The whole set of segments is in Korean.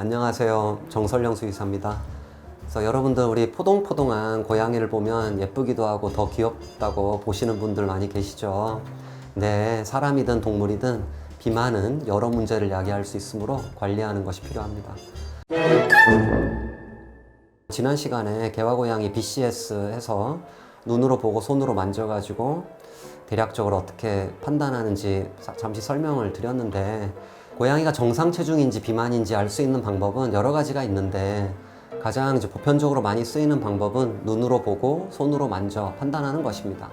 안녕하세요. 정설영 수의사입니다. 그래서 여러분들 우리 포동포동한 고양이를 보면 예쁘기도 하고 더 귀엽다고 보시는 분들 많이 계시죠? 네, 사람이든 동물이든 비만은 여러 문제를 야기할 수 있으므로 관리하는 것이 필요합니다. 지난 시간에 개화고양이 BCS 해서 눈으로 보고 손으로 만져가지고 대략적으로 어떻게 판단하는지 잠시 설명을 드렸는데, 고양이가 정상 체중인지 비만인지 알 수 있는 방법은 여러 가지가 있는데 가장 이제 보편적으로 많이 쓰이는 방법은 눈으로 보고 손으로 만져 판단하는 것입니다.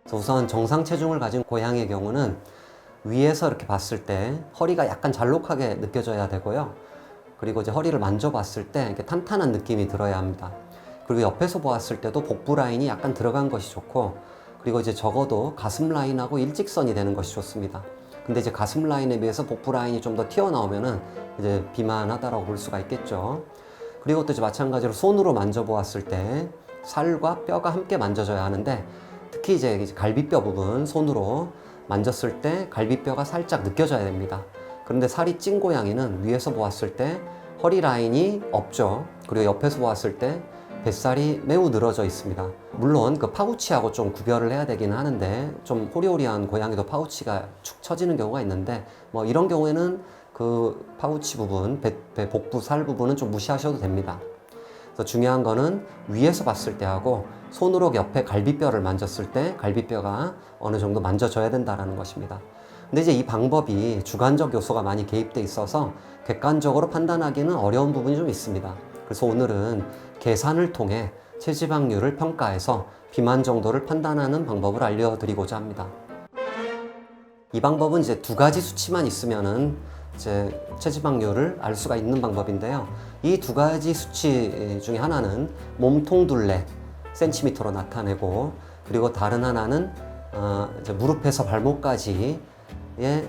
그래서 우선 정상 체중을 가진 고양이의 경우는 위에서 이렇게 봤을 때 허리가 약간 잘록하게 느껴져야 되고요. 그리고 이제 허리를 만져봤을 때 이렇게 탄탄한 느낌이 들어야 합니다. 그리고 옆에서 보았을 때도 복부 라인이 약간 들어간 것이 좋고, 그리고 이제 적어도 가슴 라인하고 일직선이 되는 것이 좋습니다. 근데 이제 가슴 라인에 비해서 복부 라인이 좀 더 튀어나오면은 이제 비만하다라고 볼 수가 있겠죠. 그리고 또 이제 마찬가지로 손으로 만져보았을 때 살과 뼈가 함께 만져져야 하는데, 특히 이제 갈비뼈 부분 손으로 만졌을 때 갈비뼈가 살짝 느껴져야 됩니다. 그런데 살이 찐 고양이는 위에서 보았을 때 허리 라인이 없죠. 그리고 옆에서 보았을 때 뱃살이 매우 늘어져 있습니다. 물론 그 파우치하고 좀 구별을 해야 되긴 하는데, 좀 호리호리한 고양이도 파우치가 축 처지는 경우가 있는데, 뭐 이런 경우에는 그 파우치 부분, 배 복부 살 부분은 좀 무시하셔도 됩니다. 그래서 중요한 거는 위에서 봤을 때 하고 손으로 옆에 갈비뼈를 만졌을 때 갈비뼈가 어느 정도 만져져야 된다는 것입니다. 근데 이제 이 방법이 주관적 요소가 많이 개입돼 있어서 객관적으로 판단하기는 어려운 부분이 좀 있습니다. 그래서 오늘은 계산을 통해 체지방률을 평가해서 비만 정도를 판단하는 방법을 알려드리고자 합니다. 이 방법은 이제 두 가지 수치만 있으면은 이제 체지방률을 알 수가 있는 방법인데요. 이 두 가지 수치 중에 하나는 몸통 둘레 센티미터로 나타내고, 그리고 다른 하나는 이제 무릎에서 발목까지의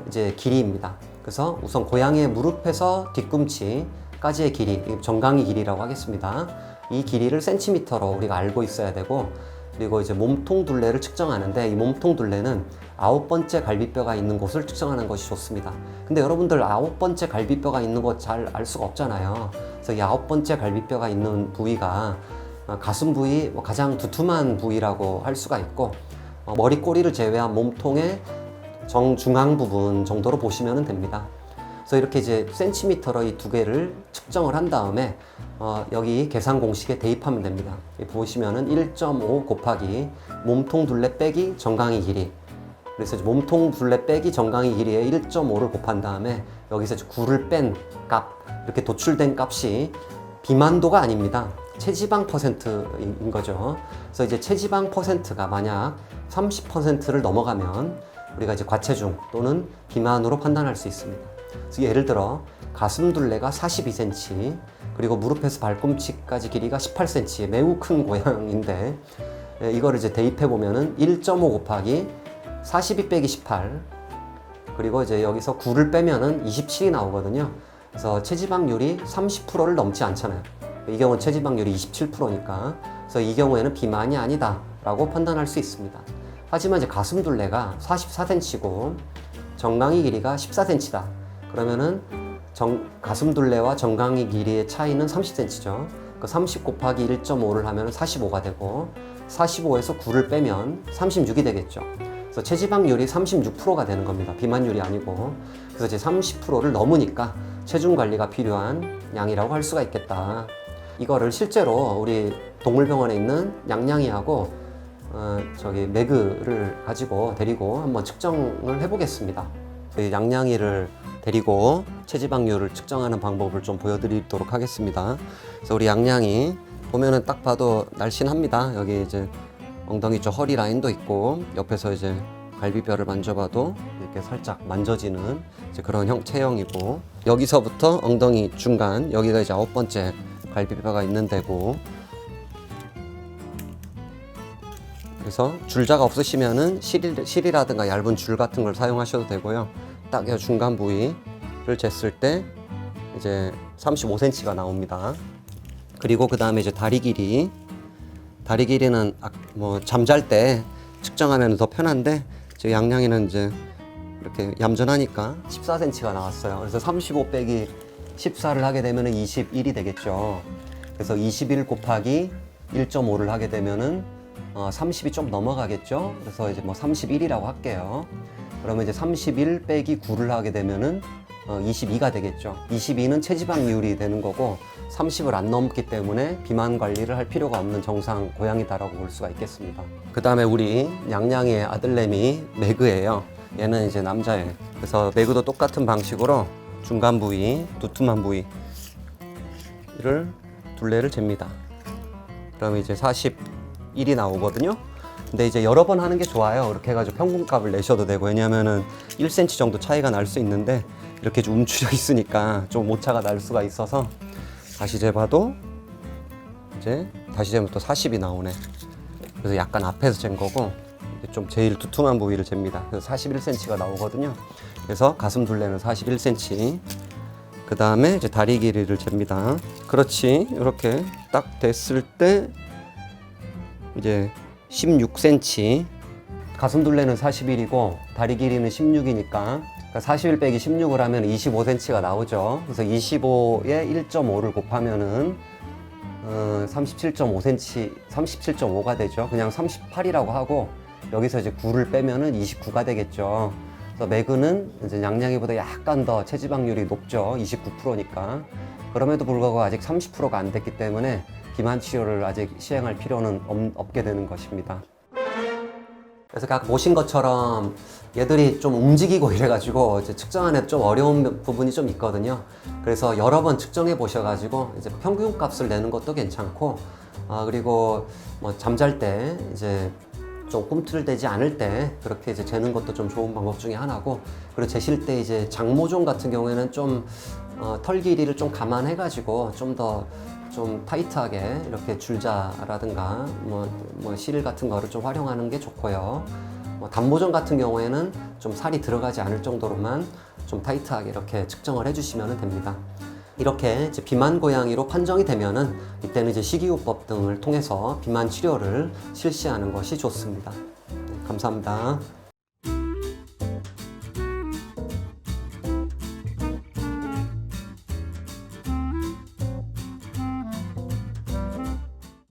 이제 길이입니다. 그래서 우선 고양이의 무릎에서 뒤꿈치까지의 길이, 정강이 길이라고 하겠습니다. 이 길이를 센티미터로 우리가 알고 있어야 되고, 그리고 이제 몸통 둘레를 측정하는데 이 몸통 둘레는 9번째 갈비뼈가 있는 곳을 측정하는 것이 좋습니다. 근데 여러분들 9번째 갈비뼈가 있는 곳 잘 알 수가 없잖아요. 그래서 이 9번째 갈비뼈가 있는 부위가 가슴 부위 가장 두툼한 부위라고 할 수가 있고, 머리 꼬리를 제외한 몸통의 정중앙 부분 정도로 보시면 됩니다. 그래서 이렇게 이제 센티미터로 이 두 개를 측정을 한 다음에 여기 계산 공식에 대입하면 됩니다. 보시면은 1.5 곱하기 몸통 둘레 빼기 정강이 길이. 그래서 몸통 둘레 빼기 정강이 길이에 1.5를 곱한 다음에 여기서 9를 뺀 값, 이렇게 도출된 값이 비만도가 아닙니다. 체지방 퍼센트인 거죠. 그래서 이제 체지방 퍼센트가 만약 30%를 넘어가면 우리가 이제 과체중 또는 비만으로 판단할 수 있습니다. 그래서 예를 들어 가슴 둘레가 42cm, 그리고 무릎에서 발꿈치까지 길이가 18cm, 매우 큰 고양인데 이거를 이제 대입해 보면은 1.5 곱하기 42 빼기 18, 그리고 이제 여기서 9를 빼면은 27이 나오거든요. 그래서 체지방률이 30%를 넘지 않잖아요. 이 경우는 체지방률이 27%니까. 그래서 이 경우에는 비만이 아니다라고 판단할 수 있습니다. 하지만 이제 가슴 둘레가 44cm고 정강이 길이가 14cm다. 그러면은 가슴 둘레와 정강이 길이의 차이는 30cm죠. 그 30 곱하기 1.5를 하면 45가 되고, 45에서 9를 빼면 36이 되겠죠. 그래서 체지방률이 36%가 되는 겁니다. 비만율이 아니고. 그래서 이제 30%를 넘으니까 체중 관리가 필요한 양이라고 할 수가 있겠다. 이거를 실제로 우리 동물병원에 있는 양양이하고 매그를 가지고 데리고 한번 측정을 해보겠습니다. 양양이를 데리고 체지방률을 측정하는 방법을 좀 보여드리도록 하겠습니다. 그래서 우리 양양이 보면은 딱 봐도 날씬합니다. 여기 이제 엉덩이 쪽 허리 라인도 있고, 옆에서 이제 갈비뼈를 만져봐도 이렇게 살짝 만져지는 이제 그런 체형이고, 여기서부터 엉덩이 중간, 여기가 이제 9번째 갈비뼈가 있는 데고, 그래서 줄자가 없으시면은 실이라든가 얇은 줄 같은 걸 사용하셔도 되고요. 딱 이 중간 부위를 쟀을 때 이제 35cm가 나옵니다. 그리고 그 다음에 이제 다리 길이는 뭐 잠잘 때 측정하면 더 편한데, 제 양양이는 이제 이렇게 얌전하니까 14cm가 나왔어요. 그래서 35 빼기 14를 하게 되면은 21이 되겠죠. 그래서 21 곱하기 1.5를 하게 되면은 30이 좀 넘어가겠죠. 그래서 이제 뭐 31이라고 할게요. 그러면 이제 31 빼기 9를 하게 되면은 22가 되겠죠. 22는 체지방률이 되는 거고 30을 안 넘기 때문에 비만 관리를 할 필요가 없는 정상 고양이다라고 볼 수가 있겠습니다. 그 다음에 우리 냥냥이의 아들내미 매그예요. 얘는 이제 남자예요. 그래서 매그도 똑같은 방식으로 중간 부위, 두툼한 부위를 둘레를 잽니다. 그러면 이제 41이 나오거든요. 근데 이제 여러 번 하는 게 좋아요. 이렇게 해가지고 평균값을 내셔도 되고, 왜냐면은 1cm 정도 차이가 날 수 있는데 이렇게 좀 움츠려 있으니까 좀 오차가 날 수가 있어서 다시 재봐도 이제 다시 재면 또 40이 나오네. 그래서 약간 앞에서 잰 거고 좀 제일 두툼한 부위를 잽니다. 그래서 41cm가 나오거든요. 그래서 가슴 둘레는 41cm. 그 다음에 이제 다리 길이를 잽니다. 그렇지. 이렇게 딱 됐을 때 이제 16cm. 가슴 둘레는 41이고 다리 길이는 16이니까 41 빼기 16을 하면 25cm가 나오죠. 그래서 25에 1.5를 곱하면은 37.5cm, 37.5가 되죠. 그냥 38이라고 하고 여기서 이제 9를 빼면은 29가 되겠죠. 그래서 매그는 이제 냥냥이보다 약간 더 체지방률이 높죠. 29%니까. 그럼에도 불구하고 아직 30%가 안 됐기 때문에 비만 치료를 아직 시행할 필요는 없게 되는 것입니다. 그래서 아까 보신 것처럼 얘들이 좀 움직이고 이래가지고 이제 측정하는 좀 어려운 부분이 좀 있거든요. 그래서 여러 번 측정해 보셔가지고 이제 평균 값을 내는 것도 괜찮고, 그리고 뭐 잠잘 때 이제 좀 꿈틀대지 않을 때 그렇게 이제 재는 것도 좀 좋은 방법 중에 하나고, 그리고 재실 때 이제 장모종 같은 경우에는 좀 털 길이를 좀 감안해가지고 좀 타이트하게 이렇게 줄자라든가 실 같은 거를 좀 활용하는 게 좋고요. 단모종 같은 경우에는 좀 살이 들어가지 않을 정도로만 좀 타이트하게 이렇게 측정을 해주시면 됩니다. 이렇게 이제 비만 고양이로 판정이 되면은 이때는 이제 식이요법 등을 통해서 비만 치료를 실시하는 것이 좋습니다. 네, 감사합니다.